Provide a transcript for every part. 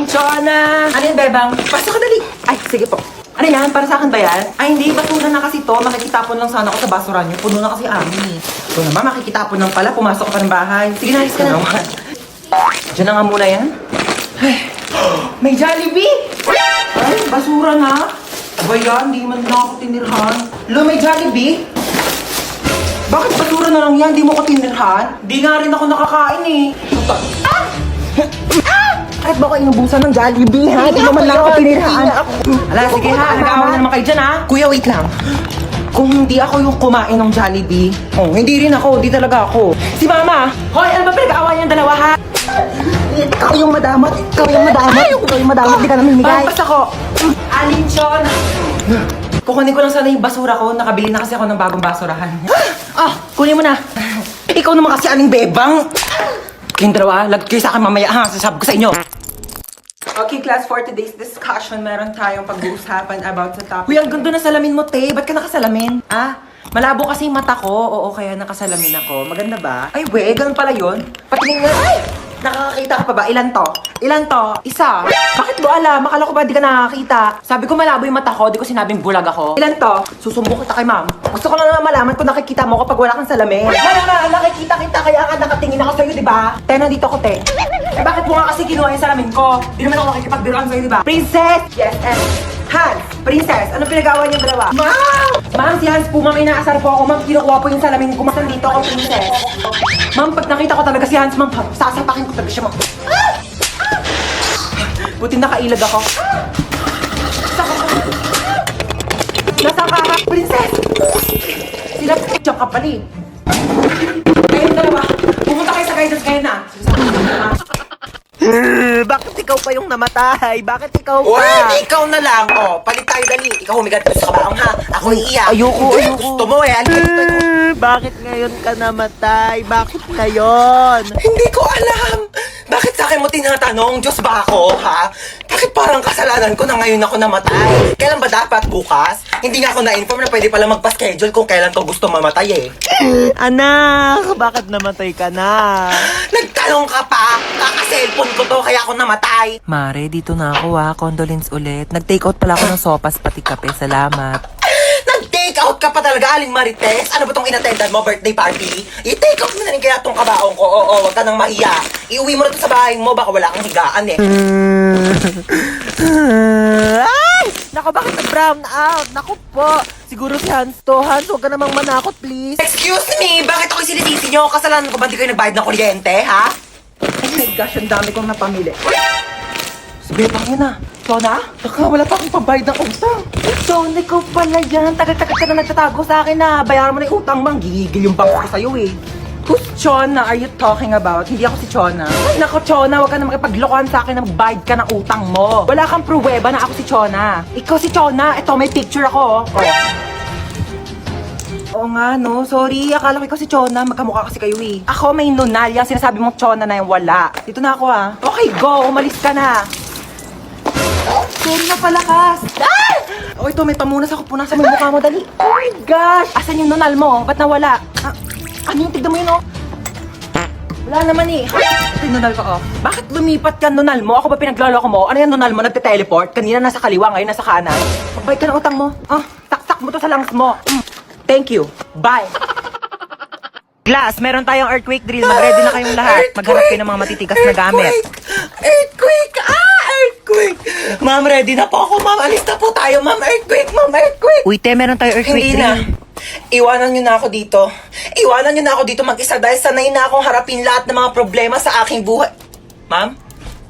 Aling Chona! Ano yun, Bebang? Pasok ka dali! Ay, sige po. Ano yan? Para sa akin ba yan? Ay, hindi. Basura na kasi to. Makikitapon lang sana ako sa basura niyo. Puno na kasi amin eh. Ito naman, makikitapon lang pala. Pumasok ka pa ng bahay. Sige na, alis ka na. Diyan na nga muna yan. Ay, may Jollibee! Ay, basura na. Aba yan, hindi man na ako tinirhan. Lo, may Jollibee? Bakit basura na lang yan? Di mo ko tinirhan? Di nga rin ako nakakain eh. Ah! Kahit ba ko inubusan ng Jollibee, ha? Di naman lang ako tinirhaan. Ala, sige ha. Nag-aawa na naman kayo dyan, ha? Kuya, wait lang. Kung hindi ako yung kumain ng Jollibee, hindi rin ako. Di talaga ako. Si Mama! Hoy, ano ba pinag-aawa niyang dalawa, ha? Ikaw yung madamot. Ikaw yung madamot. Ikaw yung madamot. Di ka namin migay. Basta ko. Aling Chon! Kukunin ko lang sana yung basura ko. Nakabili na kasi ako ng bagong basurahan. Kunin mo na. Ikaw naman kasi aling bebang. Kayong dalawa, lag kayo sa akin mamaya ha. Sasabi ko sa inyo. Okay, class, for today's discussion, meron tayong pag-uusapan about sa topic. Uy, ang ganda na salamin mo, te. Ba't ka nakasalamin? Malabo kasi yung mata ko. Oo, kaya nakasalamin ako. Maganda ba? Ay, we, ganun pala yun. Patingin nga. Ay! Nakakakita ka pa ba? Ilan to? Ilan to? Isa. Bakit mo alam? Makala ko ba di ka nakakita? Sabi ko malabo yung mata ko, di ko sinabing bulag ako. Ilan to? Susumbong kita kay ma'am. Gusto ko lang naman malaman kung nakikita mo kapag wala kang salamin. Wala, nakikita kita kaya ka nakatingin ako sa'yo, di ba? Te, nandito ako, te. Bakit mo nga kasi kinuha yung salamin ko? Di naman ako nakikipagbiruan sa'yo, di ba? Princess! Yes, Hans, Princess, anong pinagawa niyo dalawa? Ma'am! Ma'am, si Hans po, ma'am, inaasar po ako. Ma'am, kinukuha po yung salamin ko. Ma'am, dito ako, Princess. Ma'am, pag nakita ko talaga si Hans, ma'am, sasapakin ko talaga siya, ma'am. Buti nakailag ako. Nasaan ka, Princess? Sila po, dyan ka pali. Kayong dalawa, pumunta kayo sa guidance kayo na. Bakit ikaw pa yung namatay? Bakit ikaw pa? Uy, ikaw na lang. Palit tayo dali. Ikaw humigat sa kabaong ha. Ako iiyak. Ayoko. Gusto mo eh. Bakit ngayon ka namatay? Bakit ngayon? Hindi ko alam. Bakit sa akin mo tinatanong? Diyos ba ako, ha? Bakit parang kasalanan ko na ngayon ako namatay? Kailan ba dapat? Bukas? Hindi nga ako na-inform na pwede pala magpa-schedule kung kailan ko gusto mamatay eh. Anak, bakit namatay ka na? Nagtanong ka pa? Kaka-cellphone ko to kaya ako namatay. Mare, dito na ako ha. Condolence ulit. Nag-take out pala ako ng sopas pati kape. Salamat. Nag-take out ka pa talaga, Aling Marites? Ano ba tong inattendan mo, birthday party? I-take out mo na rin kaya tong kabaong ko. Oo, wag ka nang mahiya. Iuwi mo na to sa bahay mo, baka wala kang higaan eh. Ay! Naku, bakit nag-brown out? Naku po. Siguro si Hans to. Hans, huwag ka namang manakot, please. Excuse me, bakit ako sinisisi nyo? Kasalanan ko ba di kayo nagbayad ng kuryente, ha? Oh my gosh, ang dami kong napamili. Sabi pa yun ah. Chona? Baka wala pa akong pambayad ng utang. Chona, ikaw pala yan. Tagal-tagal ka na nagtatago sa akin na. Bayaran mo na yung utang, mang. Gigigil yung bangko ko sa'yo eh. Who's Chona are you talking about? Hindi ako si Chona. Ay, nako, Chona, huwag ka na makipaglokohan sa akin na magbayad ka ng utang mo. Wala kang pruweba na ako si Chona. Ikaw si Chona. Ito, may picture ako. Oo nga, no. Sorry, akala ko ikaw si Chona. Magkamukha kasi kayo eh. Ako may nunal. Yung sinasabi mong Chona na yung wala. Dito na ako ah. Okay, go. Umalis ka na. Sorry na palakas. Ah! Oh, ito, may pamunas ako. Punasan mo yung mukha mo, dali. Oh my gosh! Asan yung nunal mo? Ba't nawala? Ano yung tignan mo yun, oh? Wala naman eh. Ito yung nunal ko, oh. Bakit lumipat ka nunal mo? Ako ba pinagloloko mo? Ano yung nunal mo? Nagte-teleport? Kanina nasa kaliwa, ngayon nasa kanan. Magbayad ka ng utang mo. Saksak mo to sa lungs mo. Thank you. Bye. Glass, meron tayong earthquake drill. Mag-ready na kayong lahat. Maghanap kayo ng mga matitigas na gamit. Earthquake! Earthquake! Ma'am, ready na po ako, ma'am. Alis na po tayo, ma'am. Earthquake, ma'am. Earthquake! Uy, te, meron tayong earthquake Hindi na. drill. Iwanan nyo na ako dito. Iwanan nyo na ako dito mag-isa dahil sanay na akong harapin lahat ng mga problema sa aking buhay. Ma'am?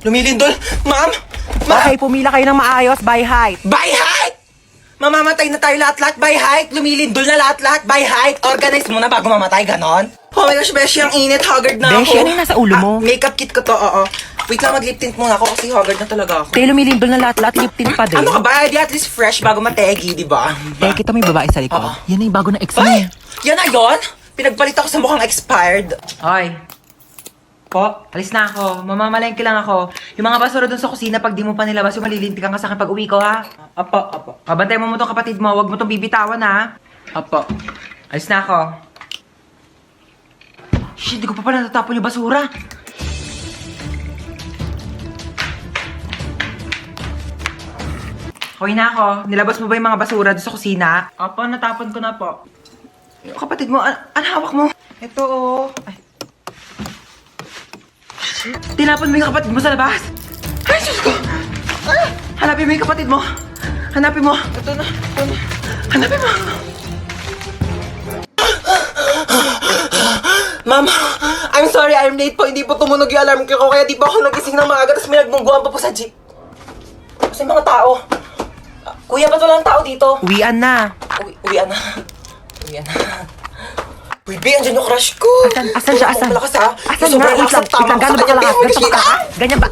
Lumilindol? Ma'am? Okay, pumila kayo ng maayos by height. By height! Mamamatay na tayo lahat-lahat by height. Lumilindol na lahat-lahat by height. Organize muna bago mamatay, ganon? Oh my gosh, Beshi, ang init. Haggard na Beshi, ako. ano yung nasa ulo mo? Makeup kit ko to, oo. Wait lang, mag-lip tint muna ako kasi haggard na talaga ako. Te, lumilindol na lahat-lahat, lip tint pa din. Ano ka ba? Di at least fresh bago mategi, di ba? Te, kita mo yung babae sa likod. Oo. Yan na yung bago na ex Ay! niya. Yan na yun? Pinagpalit ako sa mukhang expired. Hoy. Po, alis na ako. Mamamalengke lang ako. Yung mga basura dun sa kusina, pag di mo pa nilabas, yung malilintikan ka sa akin pag uwi ko, ha? Apo. Kabantay mo tong kapatid mo, huwag mo tong bibitawan, ha? Apo. Alis na ako. Shit, di ko pa pala natatapon yung basura. Okay na ako. Nilabas mo ba yung mga basura doon sa kusina? Opo, natapon ko na po. Yung kapatid mo, ano hawak mo? Ito, oh. Ay. Tinapon mo yung kapatid mo sa labas? Ay, Diyos ko! Ah! Hanapin mo yung kapatid mo. Hanapin mo. Ito na. Hanapin mo. Ma'am, I'm sorry, I'm late po. Hindi po tumunog yung alarm ko, kaya di pa ako nagising ng maaga, tapos may nagmungguan pa po sa jeep. Kasi mga tao. Kuya, ba't walang tao dito? Uwian na. Uwian na. Uwian na. Uy, B, andyan yung crush ko. Asan siya? Asan? Malakas ha. Asan Sobrang nga? lakas ang tama ko sa Gano'n ba kanya. kalakas? B, Ganito ba ka? Ganyan ba?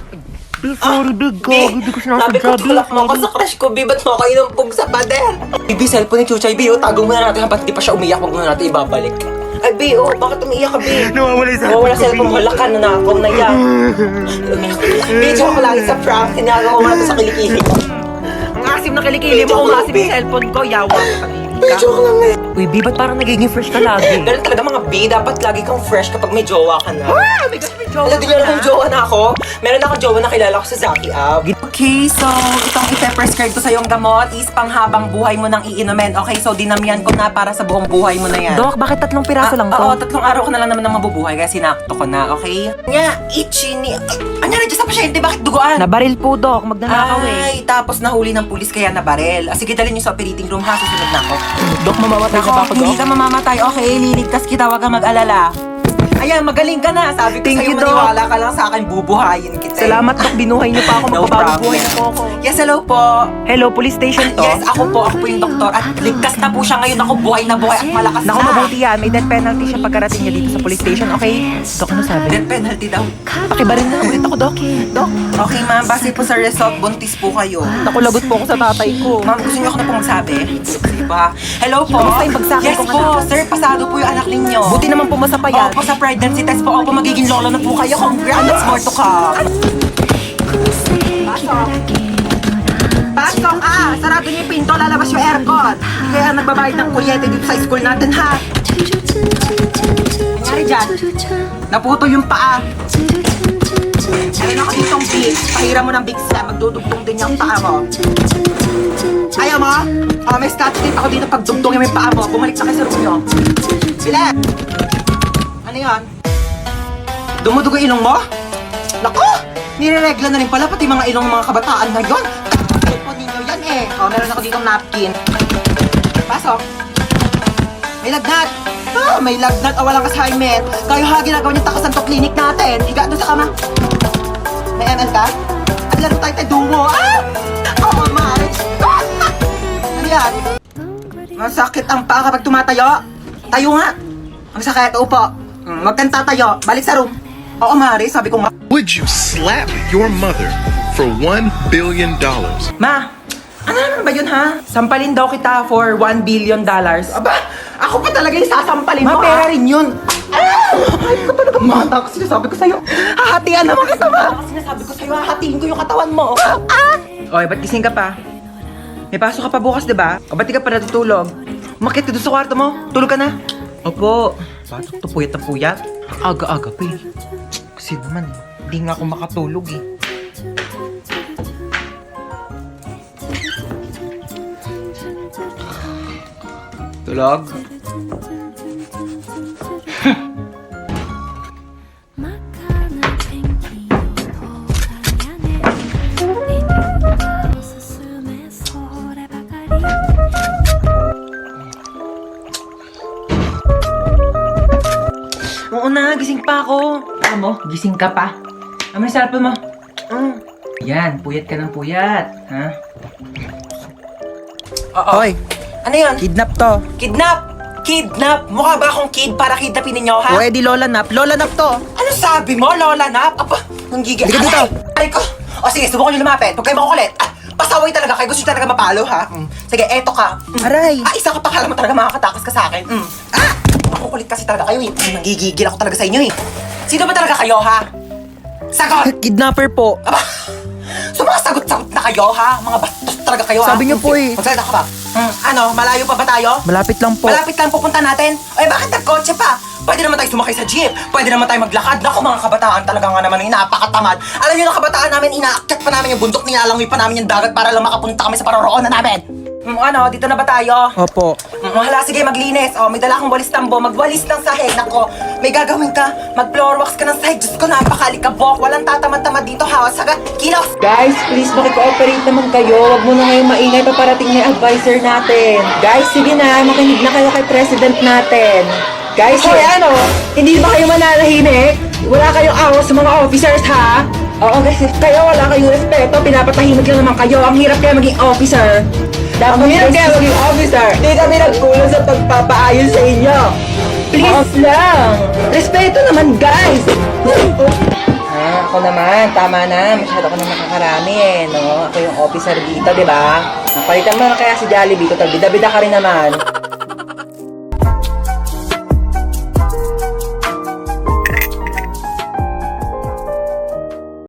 Big sorry, big B, go. Hindi ko sabi ko tulak mo ako sa crush ko, B. Ba't mo ako inumpog sa pader? B, cellphone ni Chuchay, B. Tago muna natin hanggang di pa siya umiyak. Huwag muna natin ibabalik. Ay, B, bakit umiiyak ka, B? Nawawala yung Nawawala cellphone mo. Wala ka na nakaw na yan. Umiyak ka. B, joke ko lagi sa prank. Tinagawa mo natin sa kilikili ko. Ang asim na kilikili mo, ang asim yung cellphone ko, yawa. B, joke lang eh. Uy, B, ba't parang nagiging fresh ka lagi? Ganun talaga mga B, dapat lagi kang fresh kapag may jowa ka na. Ah, may kasi may jowa Alam, di nyo alam kung jowa na ako. Meron akong jowa na kilala ko sa Zaki Ab. Okay, so itong i-prescribe ko sa yung gamot is panghabang buhay mo nang iinumin. Okay, so dinamihan ko na para sa buong buhay mo na yan. Dok, bakit 3 piraso lang to? Oo, 3 araw ko na lang naman ang mabubuhay kaya sinakto ko na, okay? Nga, itchy ni... Ano na sa pasyente? Bakit duguan? Nabaril po, Dok. Magnanakaw eh. Ay, tapos nahuli ng pulis kaya nabarel. Sige, dalhin niyo sa operating room ha, susunod na ako. Dok, mamamatay Ako, hindi ka mamamatay. Okay, liligtas kita, wag kang mag-alala. Ayan, magaling ka na. Sabi ko Thank sa'yo, you, Doc. maniwala ka lang sa akin, bubuhayin kita. Salamat, Dok. Binuhay niyo pa ako. No Magpapabuhay problem. po ako. Yes, hello po. Hello, police station to. Yes, ako po yung doktor. At ligtas na po siya ngayon. Ako, buhay na buhay at malakas Naku, na. mabuti yan. May death penalty siya pagkarating niya dito sa police station, okay? Dok, ano sabi? Death penalty daw. Pakibarin na ulit ako, Dok. Dok, Okay, ma'am. Base po sa result, buntis po kayo. naku, lagot po ako sa tatay ko. Ma'am, gusto niyo ako na pong magsabi? Sige ba? Hello po. Kamusta yung bagsakin Yes kong po, anak? sir. Pasado po yung anak ninyo. Buti naman pumasa pa yan. Opo, sa pregnancy test po. Opo, magiging lolo na po kayo. Congrats, that's more to come. Pasok! Sarado niyo yung pinto. Lalabas yung aircon. Kaya nagbabayad ng kuryente dito sa school natin, ha? Nangyari dyan? Naputo yung paa. Meron ako ditong Vicks. Pahiram mo ng Vicks na. Magdudugtong din yung paa mo. Ayaw mo? May scotch tape ako dito pagdugtong yung paa mo. Bumalik na kayo sa room nyo. Sila! Ano yan? Dumudugo ilong mo? Naku! Nireregla na rin pala pati mga ilong ng mga kabataan ngayon. Po ninyo yan eh. Meron ako ditong napkin. Pasok. May lagnat. May lagnat o walang assignment. Kayo ha, ginagawa niyo takasan to clinic natin. Higa doon sa kama. May ML ka? At laro tayo dumo. Oh, Marge. Ano yan? Masakit ang paa kapag tumatayo. Tayo nga. Ang sakit, upo. Huwag kang tatayo. Balik sa room. Oo, Mari, sabi ko nga. Would you slap your mother for $1 billion? Ma, ano naman ba yun ha? Sampalin daw kita for $1 billion. Aba, ako pa talaga yung sasampalin mo. Ma, pera rin yun. Ay ko talaga mata kasi sinasabi ko sa'yo. Hahatian naman kita, ma. Kasi sinasabi ko sa'yo, hahatiin ko yung katawan mo. Oy, ba't gising ka pa? May pasok ka pa bukas, di ba? O ba't di ka pa natutulog? Umakit ka doon sa kwarto mo. Tulog ka na. Opo. Pasok to, puyat na puyat. Aga-aga pa eh. Kasi naman, hindi nga ako makatulog eh. Tulog? Oo na, gising pa ako. Ano mo, gising ka pa. Ano yung cellphone mo? Yan, puyat ka ng puyat. Ha? Oo. Hoy, Ano yan? kidnap to. Kidnap! Kidnap! Mukha ba akong kid para kidnapin ninyo, ha? O, edi Lola Nap. Lola Nap to. Ano sabi mo, Lola Nap? Apa, ang gigil. Halika dito. Ay ko. O sige, subukan nyo lumapit. Huwag kayo makukulit. Pasaway talaga kayo. Gusto nyo talaga mapalo, ha? Sige, eto ka. Aray. Isa ka pa, kala mo talaga makakatakas ka sa akin. Makukulit kasi talaga kayo, eh. Nagigigil ako talaga sa inyo, eh. Sino ba talaga kayo, ha? Sagot! Kidnapper po. Aba, sumasagot-sagot na kayo, ha? Mga bastos talaga kayo, ha? Sabi niyo po, eh. Magsalita ka ba? Ano, malayo pa ba tayo? Malapit lang po. Malapit lang pupunta natin. Ay, bakit nagkotse pa? Pwede naman tayo sumakay sa jeep. Pwede naman tayo maglakad. Naku, mga kabataan talaga nga naman, napakatamad. Alam niyo na kabataan namin, inaakyat pa namin yung bundok, nilalangoy pa namin yung dagat para lang makapunta kami sa paroroonan namin. Ano, dito na ba tayo? Opo. Hala, sige, maglinis. Oh, may dala akong walis tambo. Magwalis ng sahig. Nako, may gagawin ka. Mag-floor wax ka ng sahig. Diyos ko, napakalikabok. Walang tatamad-tamad dito, ha? Saga, kilos! Guys, please, makikooperate naman kayo. Huwag mo na ngayong maingay, paparating na yung advisor natin. Guys, sige na, makinig na kayo kay president natin. Guys, hoy, ano? Hindi ba kayo mananahimik? Wala kayong awas sa mga officers, ha? Oo, guys, kayo wala kayong respeto. Pinapatahimik lang naman kayo. Ang hirap kaya maging officer. Ang hirap kaya maging officer. Hindi kami nagkulang sa pagpapaayos sa inyo. Please lang. Respeto naman, guys. Ako naman, tama na. Masyado ko na nakakarami eh, no? Ako yung officer dito, di ba? Napalitan mo na kaya si Jollibee ko, bida-bida ka rin naman.